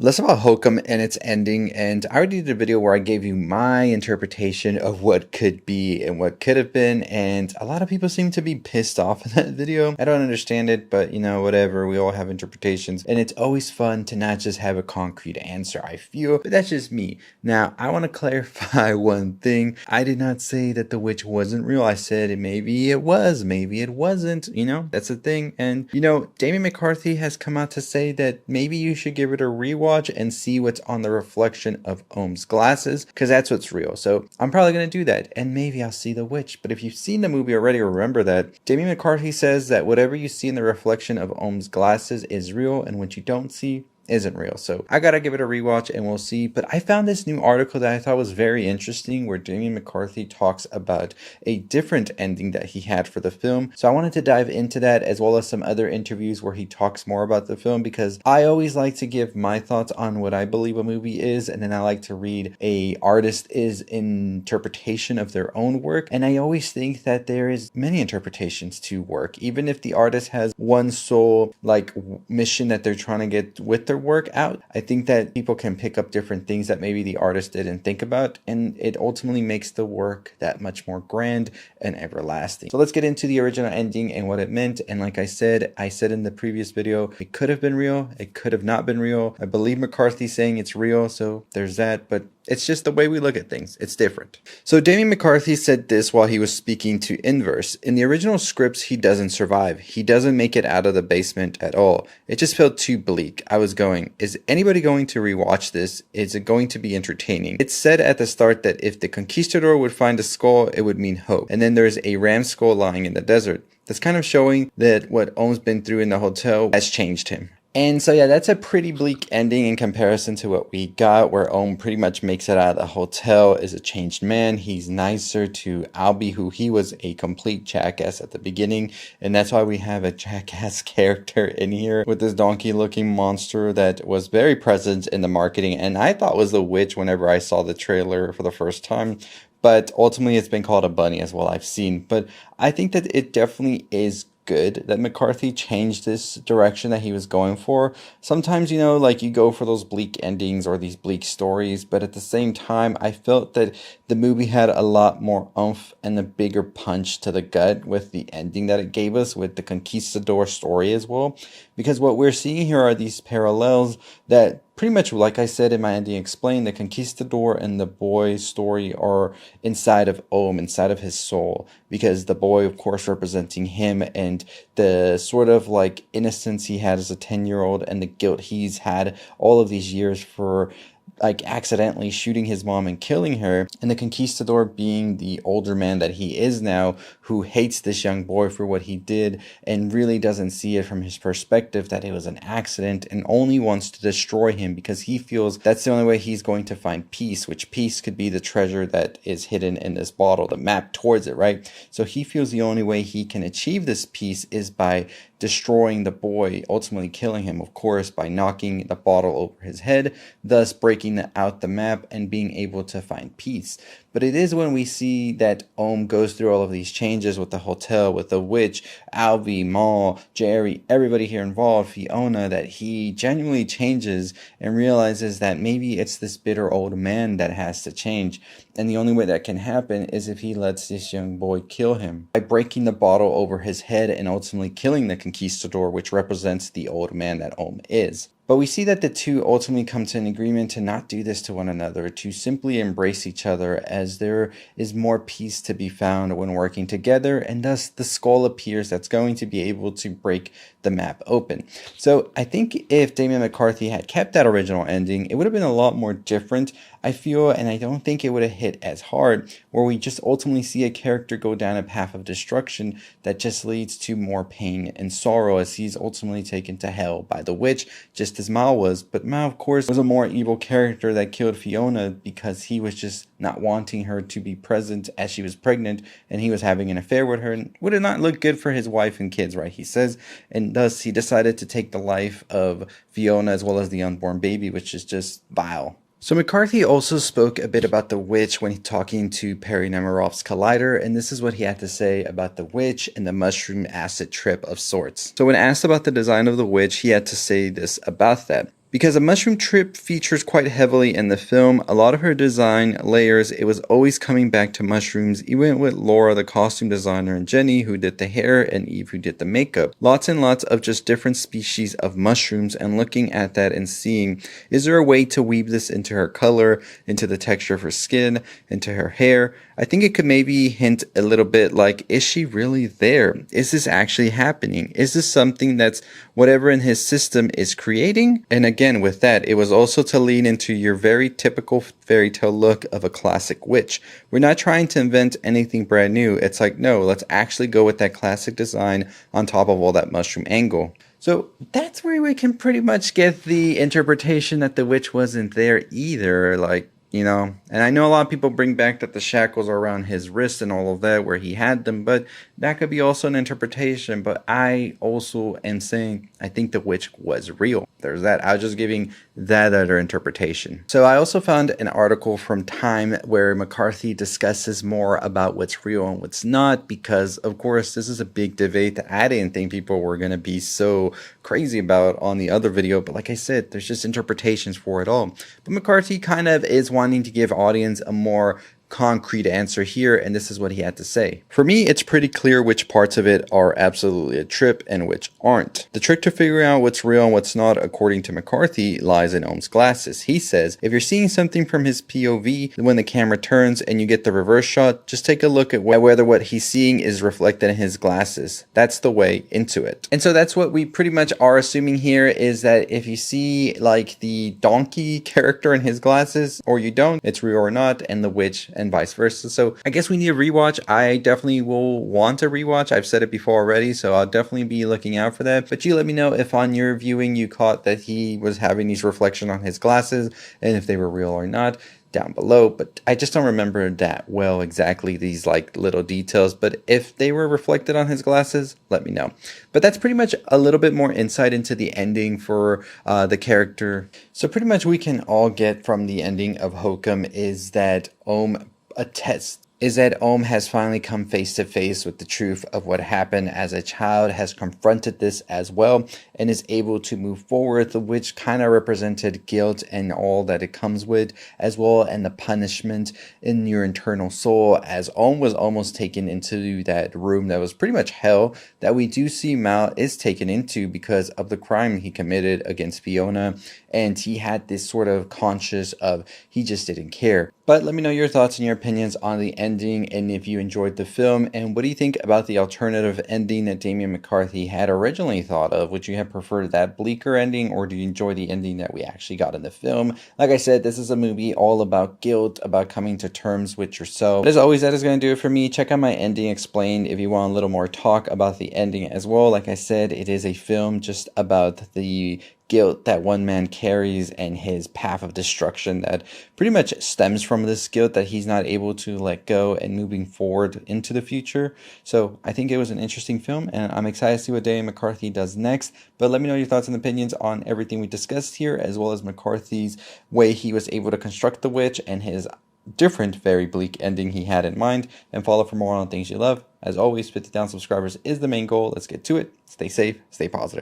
Less about Hokum and its ending, and I already did a video where I gave you my interpretation of what could be and what could have been, and a lot of people seem to be pissed off in that video. I don't understand it, but you know, whatever, we all have interpretations, and it's always fun to not just have a concrete answer, I feel, but that's just me. Now, I want to clarify one thing. I did not say that the witch wasn't real. I said maybe it was, maybe it wasn't, you know, that's the thing. And, you know, Damian McCarthy has come out to say that maybe you should give it a rewatch and see what's on the reflection of Ohm's glasses, because that's what's real. So I'm probably going to do that, and maybe I'll see the witch. But if you've seen the movie already, remember that Damian McCarthy says that whatever you see in the reflection of Ohm's glasses is real, and what you don't see isn't real. So I gotta give it a rewatch and we'll see. But I found this new article that I thought was very interesting, where Damian McCarthy talks about a different ending that he had for the film. So I wanted to dive into that, as well as some other interviews where he talks more about the film, because I always like to give my thoughts on what I believe a movie is, and then I like to read a artist's interpretation of their own work. And I always think that there is many interpretations to work, even if the artist has one sole mission that they're trying to get with their work out. I think that people can pick up different things that maybe the artist didn't think about, and it ultimately makes the work that much more grand and everlasting. So let's get into the original ending and what it meant. And like I said in the previous video, it could have been real, it could have not been real. I believe McCarthy saying it's real, so there's that, but it's just the way we look at things. It's different. So Damian McCarthy said this while he was speaking to Inverse. In the original scripts, he doesn't survive. He doesn't make it out of the basement at all. It just felt too bleak. I was going, is anybody going to rewatch this? Is it going to be entertaining? It said at the start that if the conquistador would find a skull, it would mean hope. And then there's a ram skull lying in the desert. That's kind of showing that what Ohm's been through in the hotel has changed him. And so yeah, that's a pretty bleak ending in comparison to what we got, where Ohm pretty much makes it out of the hotel, is a changed man. He's nicer to Albie, who he was a complete jackass at the beginning, and that's why we have a jackass character in here with this donkey looking monster that was very present in the marketing, and I thought was the witch whenever I saw the trailer for the first time. But ultimately it's been called a bunny as well, I've seen. But I think that it definitely is good that McCarthy changed this direction that he was going for. Sometimes, you know, like you go for those bleak endings or these bleak stories, but at the same time, I felt that the movie had a lot more oomph and a bigger punch to the gut with the ending that it gave us, with the conquistador story as well. Because what we're seeing here are these parallels that pretty much, like I said in my ending explained, the conquistador and the boy's story are inside of Ohm, inside of his soul, because the boy, of course, representing him and the sort of like innocence he had as a 10-year-old and the guilt he's had all of these years for like accidentally shooting his mom and killing her, and the conquistador being the older man that he is now, who hates this young boy for what he did and really doesn't see it from his perspective that it was an accident, and only wants to destroy him because he feels that's the only way he's going to find peace, which peace could be the treasure that is hidden in this bottle, the map towards it, right? So he feels the only way he can achieve this peace is by destroying the boy, ultimately killing him, of course, by knocking the bottle over his head, thus breaking out the map and being able to find peace. But it is when we see that Ohm goes through all of these changes with the hotel, with the witch, Albie, Maul, Jerry, everybody here involved, Fiona, that he genuinely changes and realizes that maybe it's this bitter old man that has to change. And the only way that can happen is if he lets this young boy kill him by breaking the bottle over his head and ultimately killing the conquistador, which represents the old man that Ohm is. But we see that the two ultimately come to an agreement to not do this to one another, to simply embrace each other, as there is more peace to be found when working together, and thus the skull appears that's going to be able to break the map open. So I think if Damian McCarthy had kept that original ending, it would have been a lot more different, I feel, and I don't think it would have hit as hard, where we just ultimately see a character go down a path of destruction that just leads to more pain and sorrow, as he's ultimately taken to hell by the witch, just as Mal was. But Mal, of course, was a more evil character that killed Fiona because he was just not wanting her to be present as she was pregnant, and he was having an affair with her, and would have not looked good for his wife and kids, right, he says, and thus he decided to take the life of Fiona as well as the unborn baby, which is just vile. So McCarthy also spoke a bit about the witch when talking to Perry Nemiroff's Collider, and this is what he had to say about the witch and the mushroom acid trip of sorts. So when asked about the design of the witch, he had to say this about that. Because a mushroom trip features quite heavily in the film, a lot of her design layers, it was always coming back to mushrooms, even with Laura, the costume designer, and Jenny, who did the hair, and Eve, who did the makeup. Lots and lots of just different species of mushrooms, and looking at that and seeing, is there a way to weave this into her color, into the texture of her skin, into her hair? I think it could maybe hint a little bit like, is she really there? Is this actually happening? Is this something that's whatever in his system is creating? And again, with that, it was also to lean into your very typical fairy tale look of a classic witch. We're not trying to invent anything brand new. It's like, no, let's actually go with that classic design on top of all that mushroom angle. So that's where we can pretty much get the interpretation that the witch wasn't there either. Like, you know, and I know a lot of people bring back that the shackles are around his wrist and all of that where he had them, but that could be also an interpretation. But I also am saying I think the witch was real. There's that. I was just giving that other interpretation. So I also found an article from Time where McCarthy discusses more about what's real and what's not, because of course this is a big debate that I didn't think people were going to be so crazy about on the other video. But like I said, there's just interpretations for it all. But McCarthy kind of is wanting to give audience a more concrete answer here, and this is what he had to say. For me, it's pretty clear which parts of it are absolutely a trip and which aren't. The trick to figuring out what's real and what's not, according to McCarthy, lies in Ohm's glasses. He says, if you're seeing something from his POV, when the camera turns and you get the reverse shot, just take a look at whether what he's seeing is reflected in his glasses. That's the way into it. And so that's what we pretty much are assuming here, is that if you see like the donkey character in his glasses, or you don't, it's real or not, and the witch and vice versa. So I guess we need a rewatch. I definitely will want a rewatch. I've said it before already, so I'll definitely be looking out for that. But you let me know if on your viewing you caught that he was having these reflections on his glasses and if they were real or not down below. But I just don't remember that well exactly, these like little details. But if they were reflected on his glasses, let me know. But that's pretty much a little bit more insight into the ending for the character. So pretty much we can all get from the ending of Hokum is that Ohm has finally come face to face with the truth of what happened as a child, has confronted this as well, and is able to move forward, which kind of represented guilt and all that it comes with, as well, and the punishment in your internal soul, as Ohm was almost taken into that room that was pretty much hell, that we do see Mal is taken into because of the crime he committed against Fiona, and he had this sort of conscious of he just didn't care. But let me know your thoughts and your opinions on the ending, and if you enjoyed the film, and what do you think about the alternative ending that Damian McCarthy had originally thought of? Would you have preferred that bleaker ending, or do you enjoy the ending that we actually got in the film? Like I said, this is a movie all about guilt, about coming to terms with yourself. But as always, that is going to do it for me. Check out my ending explained if you want a little more talk about the ending as well. Like I said, it is a film just about the guilt that one man carries and his path of destruction that pretty much stems from this guilt that he's not able to let go and moving forward into the future. So I think it was an interesting film, and I'm excited to see what Damian McCarthy does next. But let me know your thoughts and opinions on everything we discussed here, as well as McCarthy's way he was able to construct the witch and his different, very bleak ending he had in mind. And follow for more on things you love. As always, 50,000 subscribers is the main goal. Let's get to it. Stay safe, stay positive.